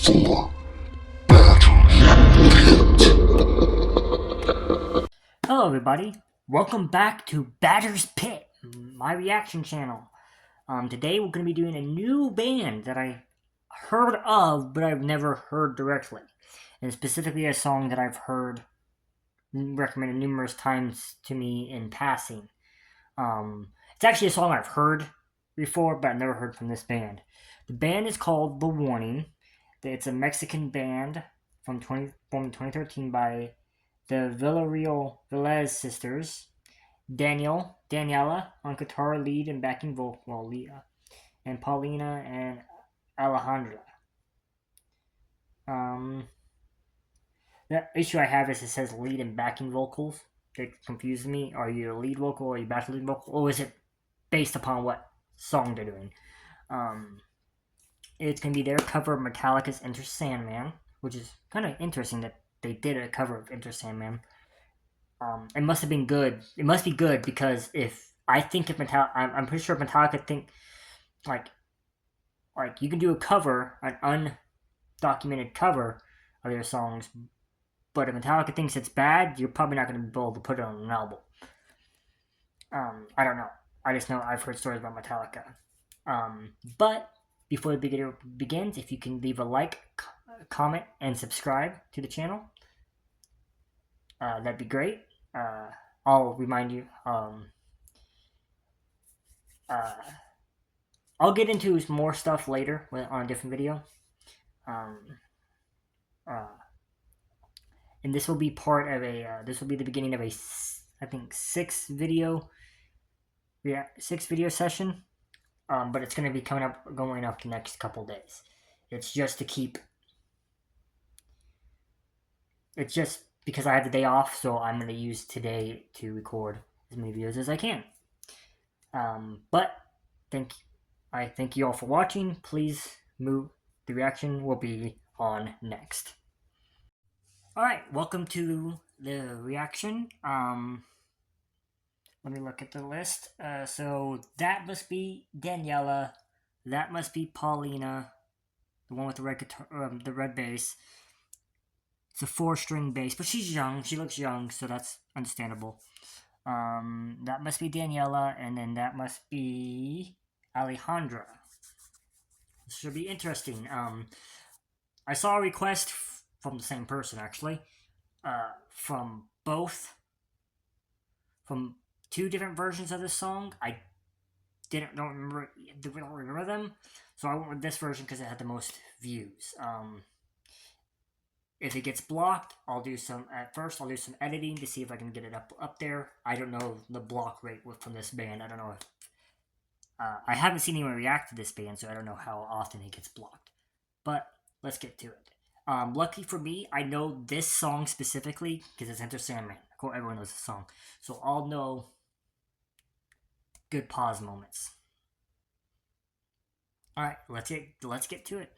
for Battery Pit. Hello everybody, welcome back to Batter's Pit, my reaction channel. Today we're going to be doing a new band that I heard of, but I've never heard directly. And specifically a song that I've heard recommended numerous times to me in passing. It's actually a song I've heard before, but I've never heard from this band. The band is called The Warning. It's a Mexican band formed in 2013 by the Villarreal Velez sisters, Daniela on guitar, lead and backing vocal, Leah, and Paulina and Alejandra. The issue I have is it says lead and backing vocals. That confuses me. Are you a lead vocal or are you back lead vocal? Or is it based upon what song they're doing? It's going to be their cover of Metallica's Enter Sandman, which is kind of interesting that they did a cover of Enter Sandman. It must have been good. It must be good because if Metallica, I'm pretty sure Metallica think like you can do a cover, an undocumented cover of their songs, but if Metallica thinks it's bad, you're probably not going to be able to put it on an album. I don't know. I just know I've heard stories about Metallica. But before the video begins, if you can leave a like, comment, and subscribe to the channel, that'd be great. I'll remind you. I'll get into more stuff later on a different video. And this will be part of a. This will be the beginning of a, I think, six video session. But it's going to be going up the next couple days. It's just to keep. It's just because I have the day off, so I'm going to use today to record as many videos as I can. But I thank you all for watching. Please move. The reaction will be on next. Alright, welcome to the reaction. Let me look at the list. So that must be Daniela. That must be Paulina. The one with the red guitar, the red bass. It's a 4-string bass, but she's young. She looks young, so that's understandable. That must be Daniela, and then that must be Alejandra. This should be interesting. I saw a request from the same person, actually, from two different versions of this song. I don't remember them, so I went with this version because it had the most views. If it gets blocked, I'll do some editing to see if I can get it up there. I don't know the block rate from this band. I don't know if I haven't seen anyone react to this band, so I don't know how often it gets blocked. But let's get to it. Lucky for me, I know this song specifically because it's Enter Sandman. Of course, everyone knows the song, so I'll know good pause moments. All right, let's get to it.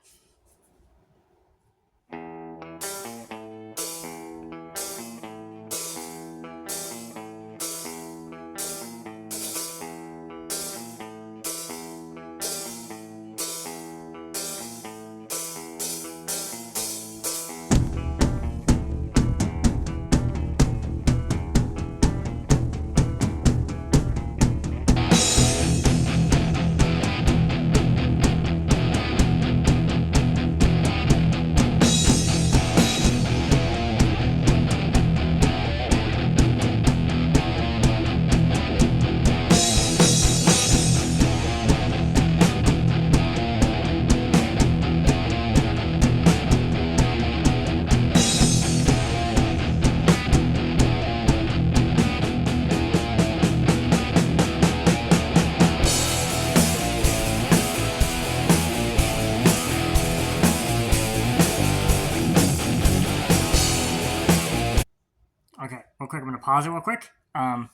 Okay, real quick, I'm going to pause it real quick. I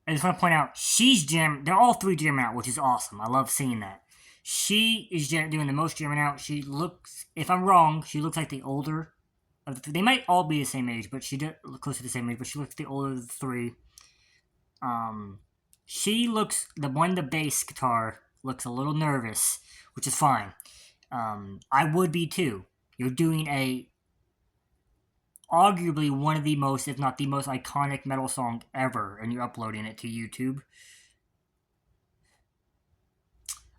just want to point out, they're all three jamming out, which is awesome. I love seeing that. She is doing the most jamming out. She looks, if I'm wrong, she looks like the older of the three. They might all be the same age, but she did look close to the same age, but she looks the older of the three. She looks, the bass guitar looks a little nervous, which is fine. I would be too. You're doing a arguably one of the most, if not the most iconic metal song ever, and you're uploading it to YouTube.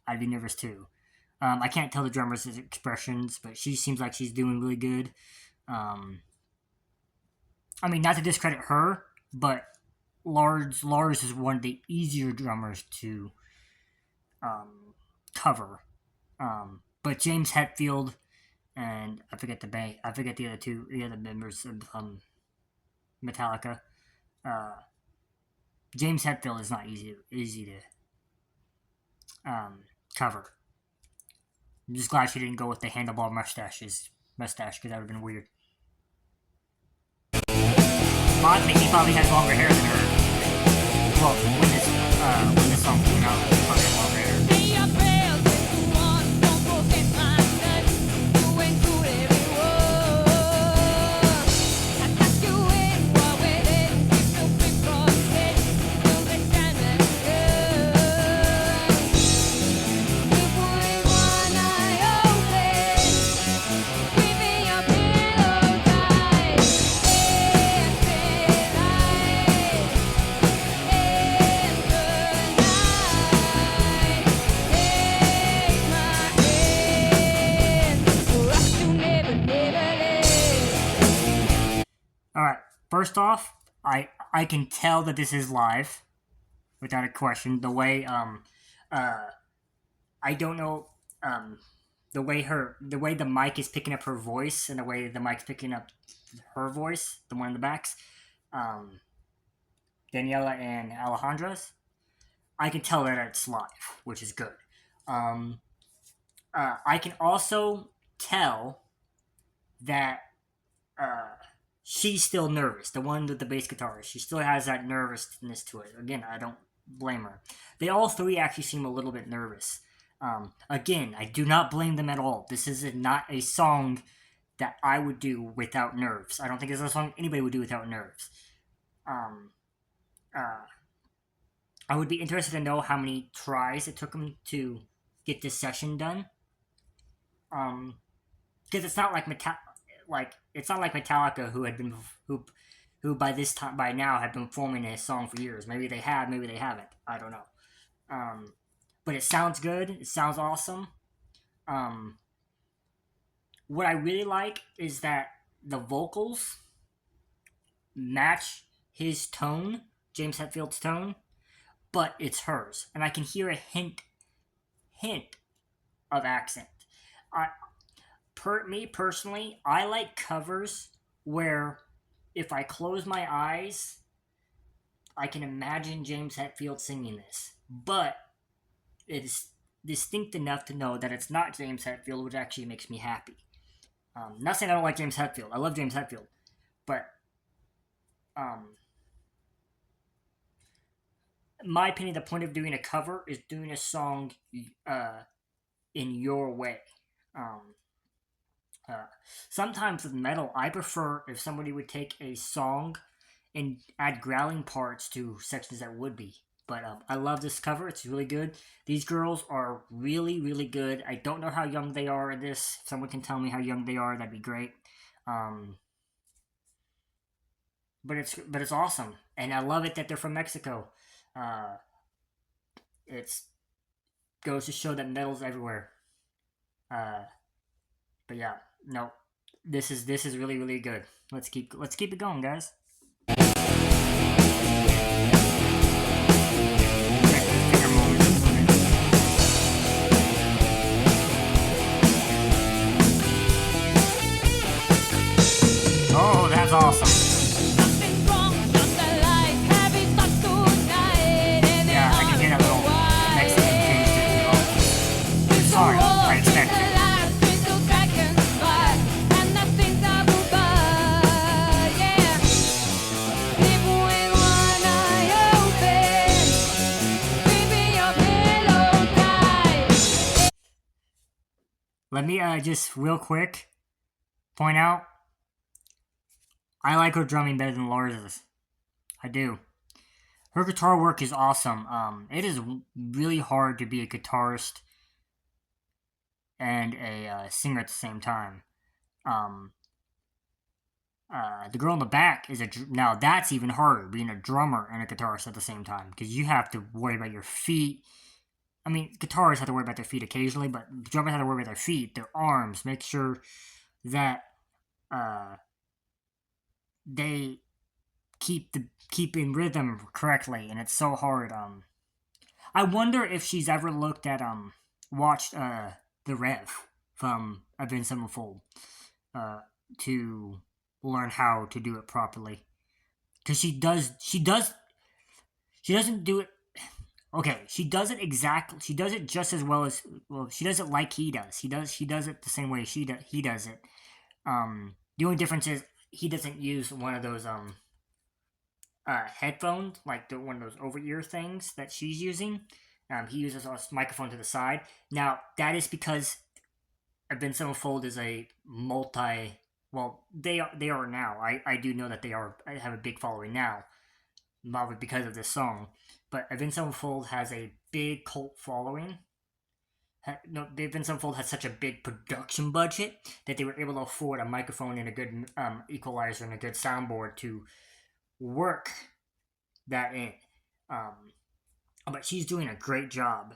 I'd be nervous too. I can't tell the drummer's expressions, but she seems like she's doing really good. Um, I mean, not to discredit her, but Lars is one of the easier drummers to cover. But James Hetfield and I forget the other members of Metallica. Uh, James Hetfield is not easy to cover. I'm just glad she didn't go with the handlebar mustache because that would have been weird. Well, I think he probably has longer hair than her. Well, when this song came out, he probably had longer hair. Alright, first off, I can tell that this is live, without a question. The way I don't know the way the mic is picking up her voice and the way the mic's picking up her voice, the one in the backs, um, Daniela and Alejandra's, I can tell that it's live, which is good. Um, I can also tell that uh, she's still nervous. The one with the bass guitar, she still has that nervousness to it. Again, I don't blame her. They all three actually seem a little bit nervous. Again, I do not blame them at all. This is not a song that I would do without nerves. I don't think it's a song anybody would do without nerves. Um, uh, I would be interested to know how many tries it took them to get this session done. Because it's not like it's not like Metallica who by now have been forming a song for years. Maybe they have, maybe they haven't. I don't know. Um, but it sounds good. It sounds awesome. Um, what I really like is that the vocals match his tone, James Hetfield's tone, but it's hers, and I can hear a hint of accent. I, me personally, I like covers where if I close my eyes, I can imagine James Hetfield singing this, but it is distinct enough to know that it's not James Hetfield, which actually makes me happy. Not saying I don't like James Hetfield. I love James Hetfield, but um, in my opinion, the point of doing a cover is doing a song in your way. Um, uh, Sometimes with metal, I prefer if somebody would take a song and add growling parts to sections that would be. But I love this cover. It's really good. These girls are really, really good. I don't know how young they are in this. If someone can tell me how young they are, that'd be great. Um, but it's awesome, and I love it that they're from Mexico. Uh, it's goes to show that metal's everywhere. Uh, but yeah, no, this is really really good. Let's keep it going, guys. Oh, that's awesome. Yeah, I can hear that little Mexican taste as well. Sorry, I expected it. Let me just real quick point out I like her drumming better than Lars's. I do. Her guitar work is awesome. It is really hard to be a guitarist and a singer at the same time. Um, the girl in the back is now that's even harder, being a drummer and a guitarist at the same time, because you have to worry about your feet. I mean, guitarists have to worry about their feet occasionally, but drummers have to worry about their feet, their arms, make sure that they keep in rhythm correctly, and it's so hard. I wonder if she's ever watched the Rev from Avenged Sevenfold to learn how to do it properly, because she doesn't do it. Okay, she does it exactly. She does it just as well as she does it like he does. She does it the same way he does it. The only difference is he doesn't use one of those headphones, like one of those over ear things that she's using. He uses a microphone to the side. Now that is because Avenged Sevenfold is a multi. Well, they are now. I do know that they have a big following now, probably because of this song. But Avenged Sevenfold has a big cult following. No, Avenged Sevenfold has such a big production budget that they were able to afford a microphone and a good equalizer and a good soundboard to work that in. But she's doing a great job.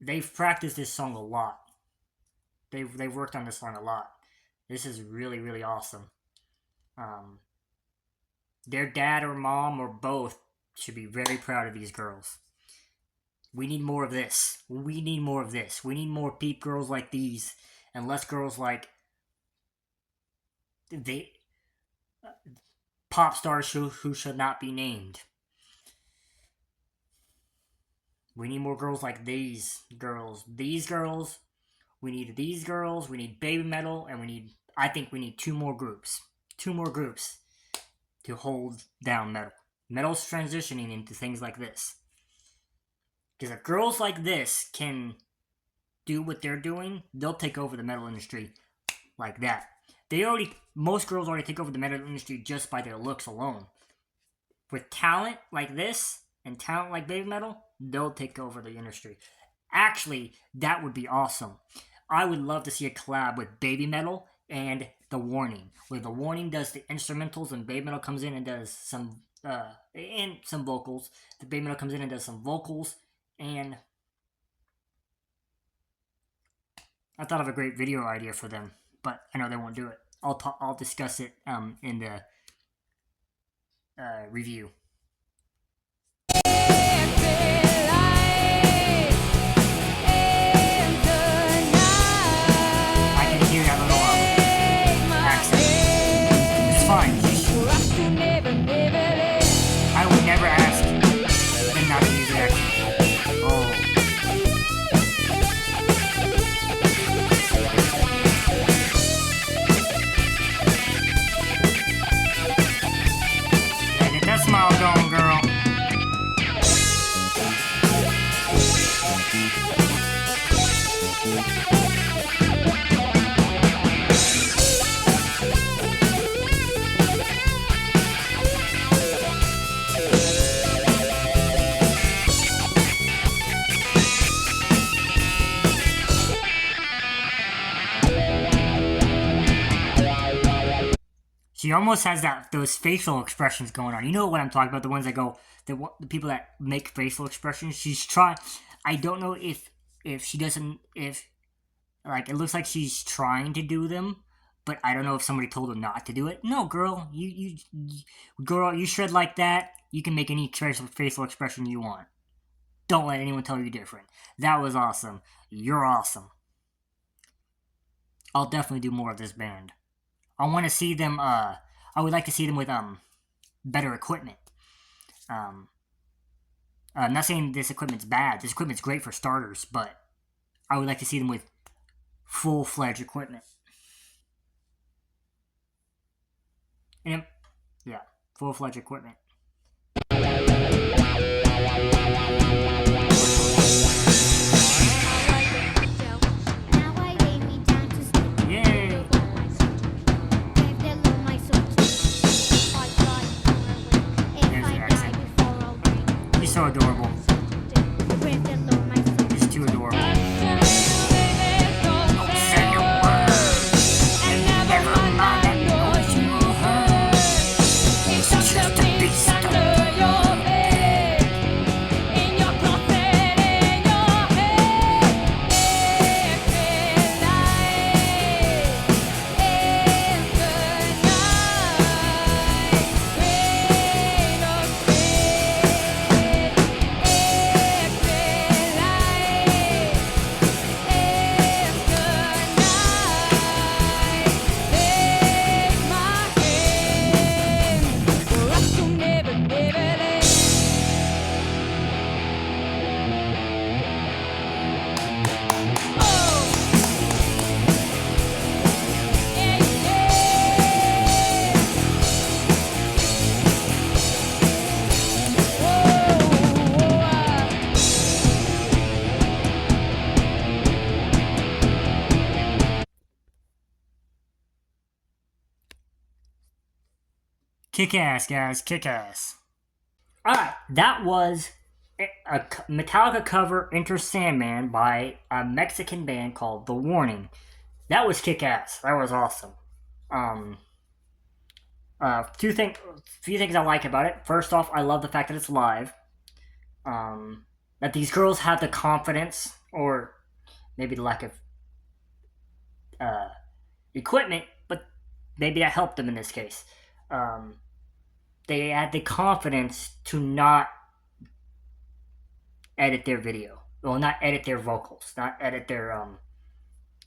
They've practiced this song a lot. They've worked on this song a lot. This is really, really awesome. Their dad or mom or both should be very proud of these girls. We need more of this. We need more of this. We need more peep girls like these, and less girls like they pop stars who should not be named. We need more girls like these girls. These girls. We need these girls. We need baby metal, and I think we need two more groups. Two more groups to hold down metal. Metal's transitioning into things like this. Because if girls like this can do what they're doing, they'll take over the metal industry like that. Most girls already take over the metal industry just by their looks alone. With talent like this and talent like baby metal, they'll take over the industry. Actually, that would be awesome. I would love to see a collab with baby metal and The Warning, where The Warning does the instrumentals and baby metal comes in and does some vocals. The baby metal comes in and does some vocals, and I thought of a great video idea for them, but I know they won't do it. I'll discuss it in the review. She almost has those facial expressions going on. You know what I'm talking about? The ones that go, the people that make facial expressions. She's trying. I don't know if she doesn't, if like it looks like she's trying to do them, but I don't know if somebody told her not to do it. No, girl, girl, you shred like that. You can make any facial expression you want. Don't let anyone tell you different. That was awesome. You're awesome. I'll definitely do more of this band. I want to see them, I would like to see them with, better equipment. I'm not saying this equipment's bad. This equipment's great for starters, but I would like to see them with full-fledged equipment. And, yeah, full-fledged equipment. So adorable. He's too adorable. Kick ass, guys, kick ass. Alright, that was a Metallica cover Enter Sandman by a Mexican band called The Warning. That was kick ass. That was awesome. Um, few things I like about it. First off, I love the fact that it's live. That these girls have the confidence, or maybe the lack of equipment, but maybe that helped them in this case. They had the confidence to not edit their video. Well, not edit their vocals, not edit their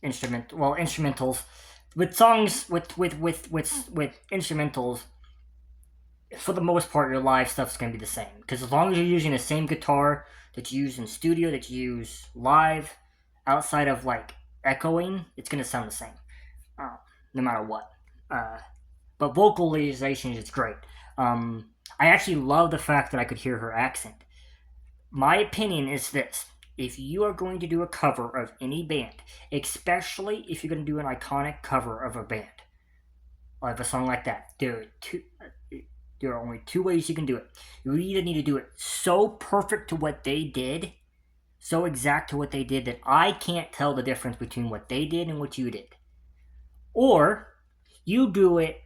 instrumentals. With songs with instrumentals, for the most part, your live stuff's gonna be the same. Because as long as you're using the same guitar that you use in studio, that you use live, outside of like echoing, it's gonna sound the same, no matter what. But vocalization is great. I actually love the fact that I could hear her accent. My opinion is this: if you are going to do a cover of any band, especially if you're going to do an iconic cover of a band, of a song like that, there are only two ways you can do it. You either need to do it so perfect to what they did, so exact to what they did that I can't tell the difference between what they did and what you did. Or you do it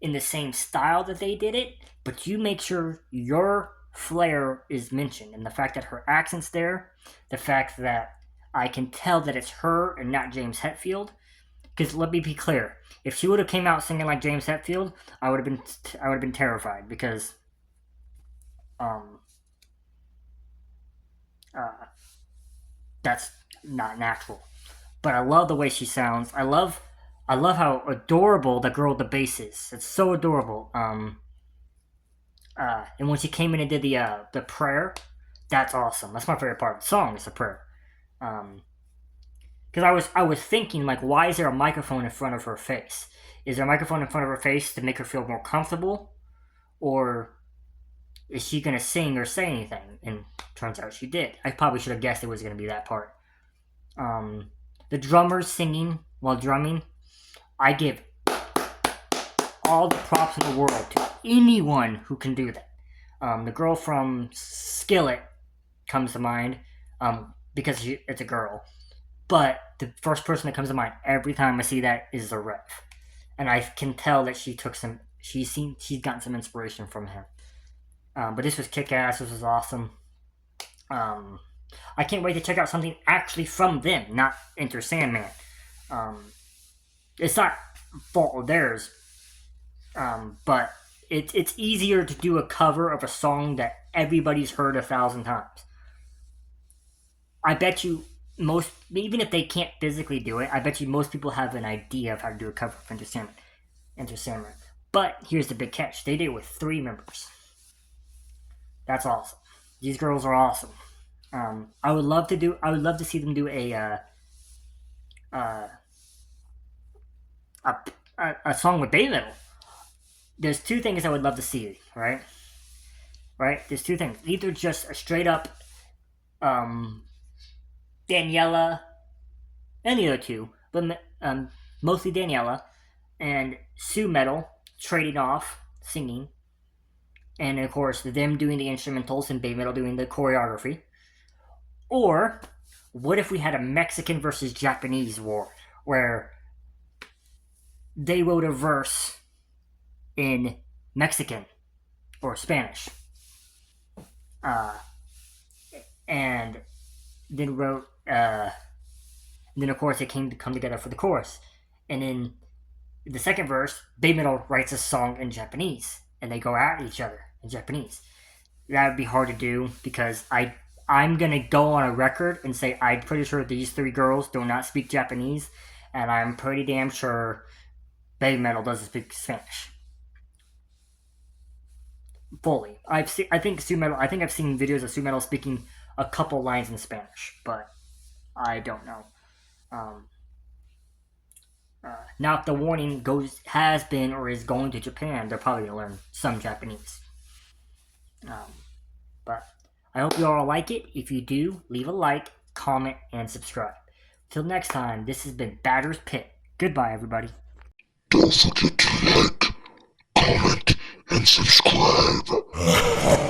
in the same style that they did it, but you make sure your flair is mentioned, and the fact that her accent's there, the fact that I can tell that it's her and not James Hetfield. Because let me be clear, if she would have came out singing like James Hetfield, I would have been terrified, because that's not natural. But I love the way she sounds. I love how adorable the girl with the bass is. It's so adorable. And when she came in and did the prayer, that's awesome. That's my favorite part of the song, is the prayer. Because I was thinking, like, why is there a microphone in front of her face? Is there a microphone in front of her face to make her feel more comfortable? Or is she going to sing or say anything? And turns out she did. I probably should have guessed it was going to be that part. The drummers singing while drumming, I give all the props in the world to anyone who can do that. The girl from Skillet comes to mind, because it's a girl. But the first person that comes to mind every time I see that is the Rev. And I can tell that she's gotten some inspiration from him. But this was kick-ass. This was awesome. I can't wait to check out something actually from them, not Enter Sandman. It's not fault of theirs, but it's easier to do a cover of a song that everybody's heard 1,000 times. I bet you even if they can't physically do it, I bet you most people have an idea of how to do a cover of Enter Sandman. But here's the big catch: they did it with 3 members. That's awesome. These girls are awesome. I would love to see them do a song with Bay Metal. There's 2 things I would love to see, right? There's 2 things. Either just a straight up Daniela, any of the 2, but mostly Daniela and Sue Metal trading off singing, and of course them doing the instrumentals and Bay Metal doing the choreography. Or what if we had a Mexican versus Japanese war, where they wrote a verse in Mexican or Spanish, and then wrote, then of course it came to come together for the chorus. And in the second verse, Bay Metal writes a song in Japanese, and they go at each other in Japanese. That would be hard to do, because I'm gonna go on a record and say I'm pretty sure these 3 girls do not speak Japanese, and I'm pretty damn sure Bay Metal doesn't speak Spanish fully. I think I've seen videos of Sue Metal speaking a couple lines in Spanish, but I don't know. Now, if the Warning has been or is going to Japan, they're probably gonna learn some Japanese. But I hope you all like it. If you do, leave a like, comment, and subscribe. Till next time, this has been Batter's Pit. Goodbye, everybody. Don't forget to like, comment, and subscribe.